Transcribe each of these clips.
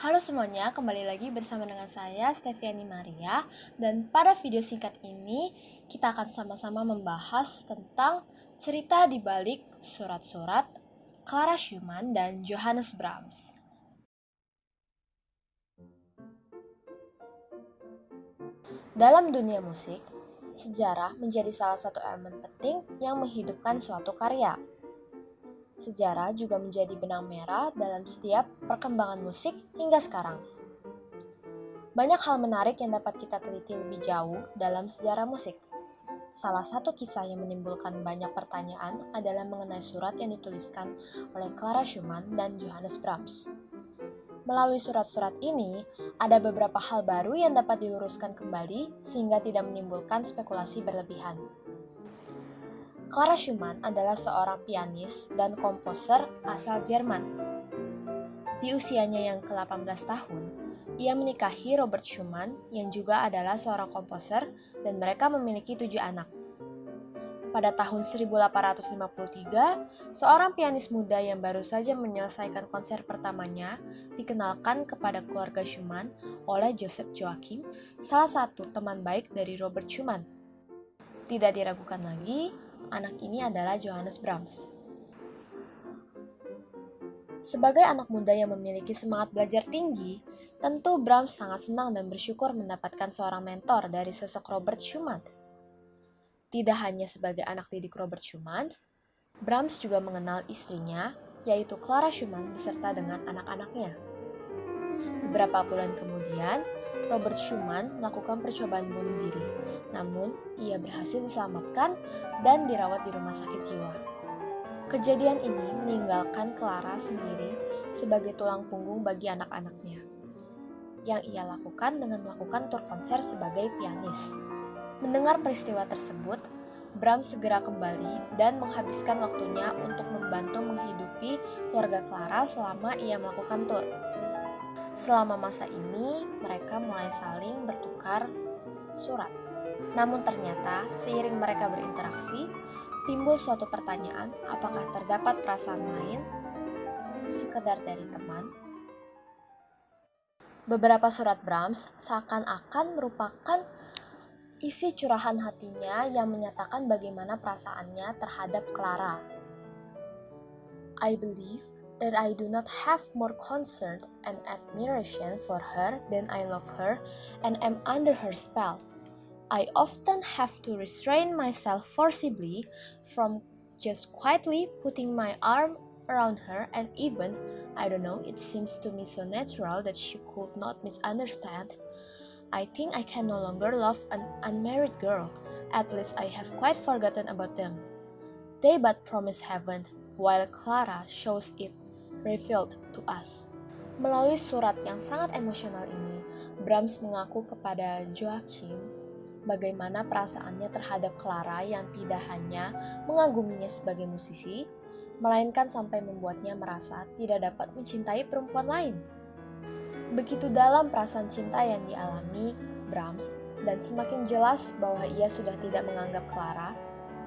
Halo semuanya, kembali lagi bersama dengan saya Steviani Maria. Dan pada video singkat ini kita akan sama-sama membahas tentang cerita di balik surat-surat Clara Schumann dan Johannes Brahms. Dalam dunia musik, sejarah menjadi salah satu elemen penting yang menghidupkan suatu karya. Sejarah juga menjadi benang merah dalam setiap perkembangan musik hingga sekarang. Banyak hal menarik yang dapat kita teliti lebih jauh dalam sejarah musik. Salah satu kisah yang menimbulkan banyak pertanyaan adalah mengenai surat yang dituliskan oleh Clara Schumann dan Johannes Brahms. Melalui surat-surat ini, ada beberapa hal baru yang dapat diluruskan kembali sehingga tidak menimbulkan spekulasi berlebihan. Clara Schumann adalah seorang pianis dan komposer asal Jerman. Di usianya yang ke-18 tahun, ia menikahi Robert Schumann yang juga adalah seorang komposer dan mereka memiliki 7 anak. Pada tahun 1853, seorang pianis muda yang baru saja menyelesaikan konser pertamanya dikenalkan kepada keluarga Schumann oleh Joseph Joachim, salah satu teman baik dari Robert Schumann. Tidak diragukan lagi, anak ini adalah Johannes Brahms. Sebagai anak muda yang memiliki semangat belajar tinggi, tentu Brahms sangat senang dan bersyukur mendapatkan seorang mentor dari sosok Robert Schumann. Tidak hanya sebagai anak didik Robert Schumann, Brahms juga mengenal istrinya, yaitu Clara Schumann beserta dengan anak-anaknya. Beberapa bulan kemudian, Robert Schumann melakukan percobaan bunuh diri, namun ia berhasil diselamatkan dan dirawat di rumah sakit jiwa. Kejadian ini meninggalkan Clara sendiri sebagai tulang punggung bagi anak-anaknya, yang ia lakukan dengan melakukan tur konser sebagai pianis. Mendengar peristiwa tersebut, Brahms segera kembali dan menghabiskan waktunya untuk membantu menghidupi keluarga Clara selama ia melakukan tur. Selama masa ini, mereka mulai saling bertukar surat. Namun ternyata, seiring mereka berinteraksi, timbul suatu pertanyaan, apakah terdapat perasaan lain, sekedar dari teman? Beberapa surat Brahms seakan-akan merupakan isi curahan hatinya yang menyatakan bagaimana perasaannya terhadap Clara. I believe that I do not have more concern and admiration for her than I love her and am under her spell. I often have to restrain myself forcibly from just quietly putting my arm around her, and even, I don't know, it seems to me so natural that she could not misunderstand. I think I can no longer love an unmarried girl. At least I have quite forgotten about them. They but promise heaven, while Clara shows it revealed to us. Melalui surat yang sangat emosional ini, Brahms mengaku kepada Joachim bagaimana perasaannya terhadap Clara yang tidak hanya mengaguminya sebagai musisi, melainkan sampai membuatnya merasa tidak dapat mencintai perempuan lain. Begitu dalam perasaan cinta yang dialami Brahms, dan semakin jelas bahwa ia sudah tidak menganggap Clara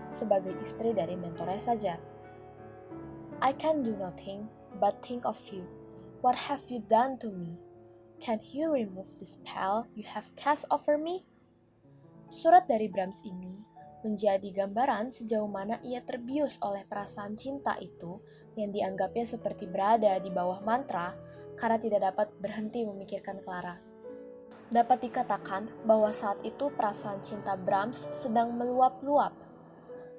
sebagai istri dari mentornya saja. I can do nothing but think of you. What have you done to me? Can't you remove the spell you have cast over me? Surat dari Brahms ini menjadi gambaran sejauh mana ia terbius oleh perasaan cinta itu yang dianggapnya seperti berada di bawah mantra karena tidak dapat berhenti memikirkan Clara. Dapat dikatakan bahwa saat itu perasaan cinta Brahms sedang meluap-luap,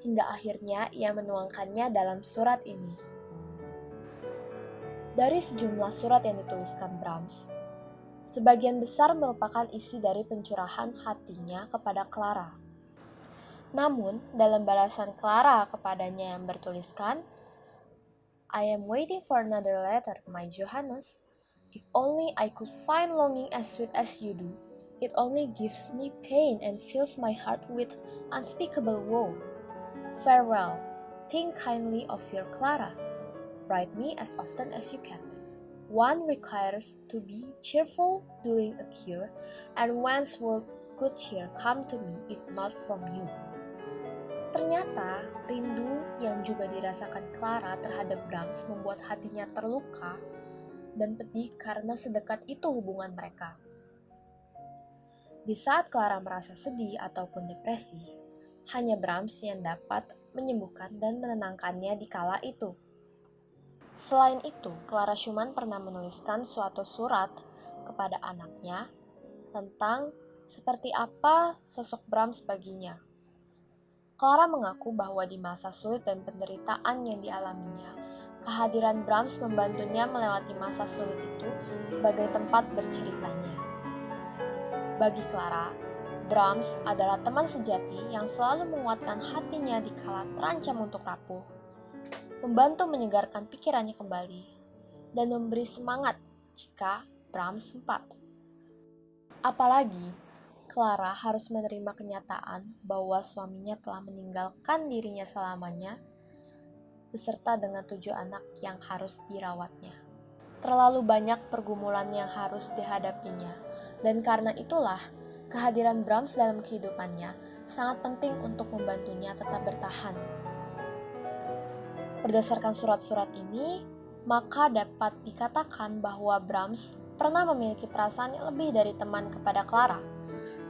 hingga akhirnya ia menuangkannya dalam surat ini. Dari sejumlah surat yang dituliskan Brahms, sebagian besar merupakan isi dari pencurahan hatinya kepada Clara. Namun, dalam balasan Clara kepadanya yang bertuliskan, I am waiting for another letter, my Johannes. If only I could find longing as sweet as you do. It only gives me pain and fills my heart with unspeakable woe. Farewell. Think kindly of your Clara. Write me as often as you can. One requires to be cheerful during a cure, and whence will good cheer come to me if not from you? Ternyata, rindu yang juga dirasakan Clara terhadap Brahms membuat hatinya terluka dan pedih karena sedekat itu hubungan mereka. Di saat Clara merasa sedih ataupun depresi, hanya Brahms yang dapat menyembuhkan dan menenangkannya di kala itu. Selain itu, Clara Schumann pernah menuliskan suatu surat kepada anaknya tentang seperti apa sosok Brahms baginya. Clara mengaku bahwa di masa sulit dan penderitaan yang dialaminya, kehadiran Brahms membantunya melewati masa sulit itu sebagai tempat berceritanya. Bagi Clara, Brahms adalah teman sejati yang selalu menguatkan hatinya di kala terancam untuk rapuh, membantu menyegarkan pikirannya kembali, dan memberi semangat jika Brahms sempat. Apalagi, Clara harus menerima kenyataan bahwa suaminya telah meninggalkan dirinya selamanya, beserta dengan 7 anak yang harus dirawatnya. Terlalu banyak pergumulan yang harus dihadapinya, dan karena itulah kehadiran Brahms dalam kehidupannya sangat penting untuk membantunya tetap bertahan. Berdasarkan surat-surat ini, maka dapat dikatakan bahwa Brahms pernah memiliki perasaan yang lebih dari teman kepada Clara,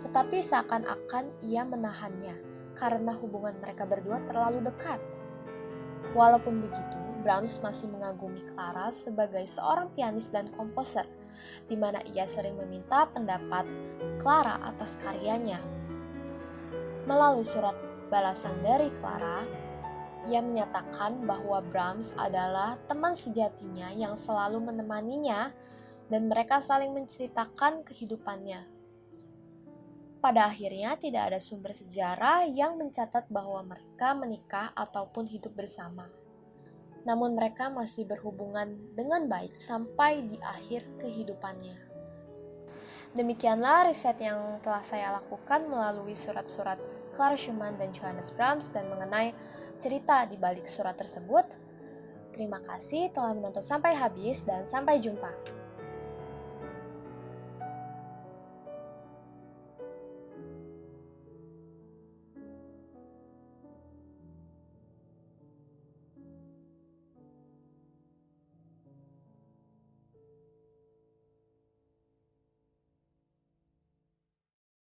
tetapi seakan-akan ia menahannya karena hubungan mereka berdua terlalu dekat. Walaupun begitu, Brahms masih mengagumi Clara sebagai seorang pianis dan komposer, di mana ia sering meminta pendapat Clara atas karyanya. Melalui surat balasan dari Clara, ia menyatakan bahwa Brahms adalah teman sejatinya yang selalu menemaninya dan mereka saling menceritakan kehidupannya. Pada akhirnya tidak ada sumber sejarah yang mencatat bahwa mereka menikah ataupun hidup bersama. Namun mereka masih berhubungan dengan baik sampai di akhir kehidupannya. Demikianlah riset yang telah saya lakukan melalui surat-surat Clara Schumann dan Johannes Brahms dan mengenai cerita di balik surat tersebut. Terima kasih telah menonton sampai habis dan sampai jumpa.